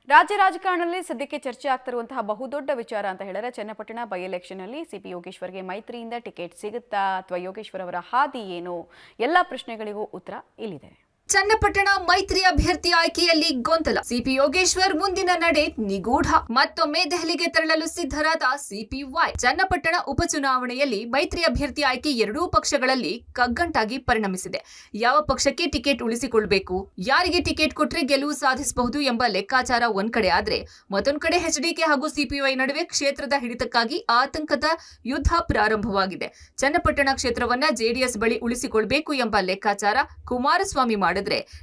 ರಾಜ್ಯ ರಾಜಕಾರಣದಲ್ಲಿ ಸದ್ಯಕ್ಕೆ ಚರ್ಚೆ ಆಗ್ತಿರುವಂತಹ ಬಹುದೊಡ್ಡ ವಿಚಾರ ಅಂತ ಹೇಳಿದ್ರೆ ಚನ್ನಪಟ್ಟಣ ಬೈ ಎಲೆಕ್ಷನ್ ಅಲ್ಲಿ ಸಿಪಿ ಯೋಗೇಶ್ವರ್ಗೆ ಮೈತ್ರಿಯಿಂದ ಟಿಕೆಟ್ ಸಿಗುತ್ತಾ ಅಥವಾ ಯೋಗೇಶ್ವರ್ ಅವರ ಹಾದಿ ಏನು ಎಲ್ಲ ಪ್ರಶ್ನೆಗಳಿಗೂ ಉತ್ತರ ಇಲ್ಲಿದೆ. ಚನ್ನಪಟ್ಟಣ ಮೈತ್ರಿ ಅಭ್ಯರ್ಥಿ ಆಯ್ಕೆಯಲ್ಲಿ ಗೊಂದಲ. ಸಿಪಿ ಯೋಗೇಶ್ವರ್ ಮುಂದಿನ ನಡೆ ನಿಗೂಢ. ಮತ್ತೊಮ್ಮೆ ದೆಹಲಿಗೆ ತೆರಳಲು ಸಿದ್ಧರಾದ ಸಿಪಿವೈ. ಚನ್ನಪಟ್ಟಣ ಉಪಚುನಾವಣೆಯಲ್ಲಿ ಮೈತ್ರಿ ಅಭ್ಯರ್ಥಿ ಆಯ್ಕೆ ಎರಡೂ ಪಕ್ಷಗಳಲ್ಲಿ ಕಗ್ಗಂಟಾಗಿ ಪರಿಣಮಿಸಿದೆ. ಯಾವ ಪಕ್ಷಕ್ಕೆ ಟಿಕೆಟ್ ಉಳಿಸಿಕೊಳ್ಳಬೇಕು, ಯಾರಿಗೆ ಟಿಕೆಟ್ ಕೊಟ್ಟರೆ ಗೆಲುವು ಸಾಧಿಸಬಹುದು ಎಂಬ ಲೆಕ್ಕಾಚಾರ ಒಂದ್ ಕಡೆ ಆದ್ರೆ, ಮತ್ತೊಂದು ಕಡೆ ಎಚ್ಡಿಕೆ ಹಾಗೂ ಸಿಪಿವೈ ನಡುವೆ ಕ್ಷೇತ್ರದ ಹಿಡಿತಕ್ಕಾಗಿ ಆತಂಕದ ಯುದ್ಧ ಪ್ರಾರಂಭವಾಗಿದೆ. ಚನ್ನಪಟ್ಟಣ ಕ್ಷೇತ್ರವನ್ನ ಜೆಡಿಎಸ್ ಬಳಿ ಉಳಿಸಿಕೊಳ್ಳಬೇಕು ಎಂಬ ಲೆಕ್ಕಾಚಾರ ಕುಮಾರಸ್ವಾಮಿ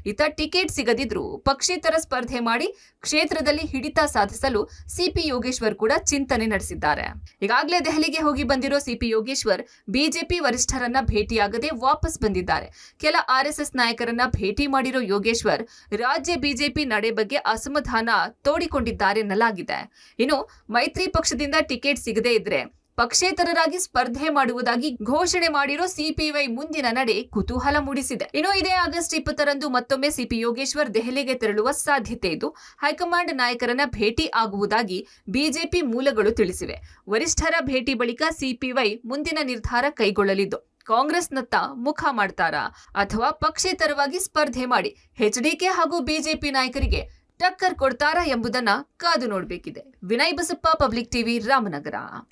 ಇತ್ತ ಟಿಕೆಟ್ ಸಿಗದಿದ್ರು ಪಕ್ಷೇತರ ಸ್ಪರ್ಧೆ ಮಾಡಿ ಕ್ಷೇತ್ರದಲ್ಲಿ ಹಿಡಿತ ಸಾಧಿಸಲು ಸಿಪಿ ಯೋಗೇಶ್ವರ್ ಕೂಡ ಚಿಂತನೆ ನಡೆಸಿದ್ದಾರೆ. ಈಗಾಗಲೇ ದೆಹಲಿಗೆ ಹೋಗಿ ಬಂದಿರೋ ಸಿಪಿ ಯೋಗೇಶ್ವರ್ ಬಿಜೆಪಿ ವರಿಷ್ಠರನ್ನ ಭೇಟಿಯಾಗದೆ ವಾಪಸ್ ಬಂದಿದ್ದಾರೆ. ಕೆಲ ಆರ್ಎಸ್ಎಸ್ ನಾಯಕರನ್ನ ಭೇಟಿ ಮಾಡಿರೋ ಯೋಗೇಶ್ವರ್ ರಾಜ್ಯ ಬಿಜೆಪಿ ನಡೆ ಬಗ್ಗೆ ಅಸಮಾಧಾನ ತೋಡಿಕೊಂಡಿದ್ದಾರೆ ಎನ್ನಲಾಗಿದೆ. ಇನ್ನು ಮೈತ್ರಿ ಪಕ್ಷದಿಂದ ಟಿಕೆಟ್ ಸಿಗದೇ ಇದ್ರೆ ಪಕ್ಷೇತರರಾಗಿ ಸ್ಪರ್ಧೆ ಮಾಡುವುದಾಗಿ ಘೋಷಣೆ ಮಾಡಿರೋ ಸಿಪಿವೈ ಮುಂದಿನ ನಡೆ ಕುತೂಹಲ ಮೂಡಿಸಿದೆ. ಇನ್ನು ಇದೇ ಆಗಸ್ಟ್ 20ರಂದು ಮತ್ತೊಮ್ಮೆ ಸಿಪಿ ಯೋಗೇಶ್ವರ್ ದೆಹಲಿಗೆ ತೆರಳುವ ಸಾಧ್ಯತೆ ಇದ್ದು ಹೈಕಮಾಂಡ್ ನಾಯಕರನ್ನ ಭೇಟಿ ಆಗುವುದಾಗಿ ಬಿಜೆಪಿ ಮೂಲಗಳು ತಿಳಿಸಿವೆ. ವರಿಷ್ಠರ ಭೇಟಿ ಬಳಿಕ ಸಿಪಿವೈ ಮುಂದಿನ ನಿರ್ಧಾರ ಕೈಗೊಳ್ಳಲಿದ್ದು ಕಾಂಗ್ರೆಸ್ನತ್ತ ಮುಖ ಮಾಡ್ತಾರಾ ಅಥವಾ ಪಕ್ಷೇತರವಾಗಿ ಸ್ಪರ್ಧೆ ಮಾಡಿ ಎಚ್ಡಿಕೆ ಹಾಗೂ ಬಿಜೆಪಿ ನಾಯಕರಿಗೆ ಟಕ್ಕರ್ ಕೊಡ್ತಾರಾ ಎಂಬುದನ್ನ ಕಾದು ನೋಡಬೇಕಿದೆ. Vinay Basappa, public TV, Ramanagara.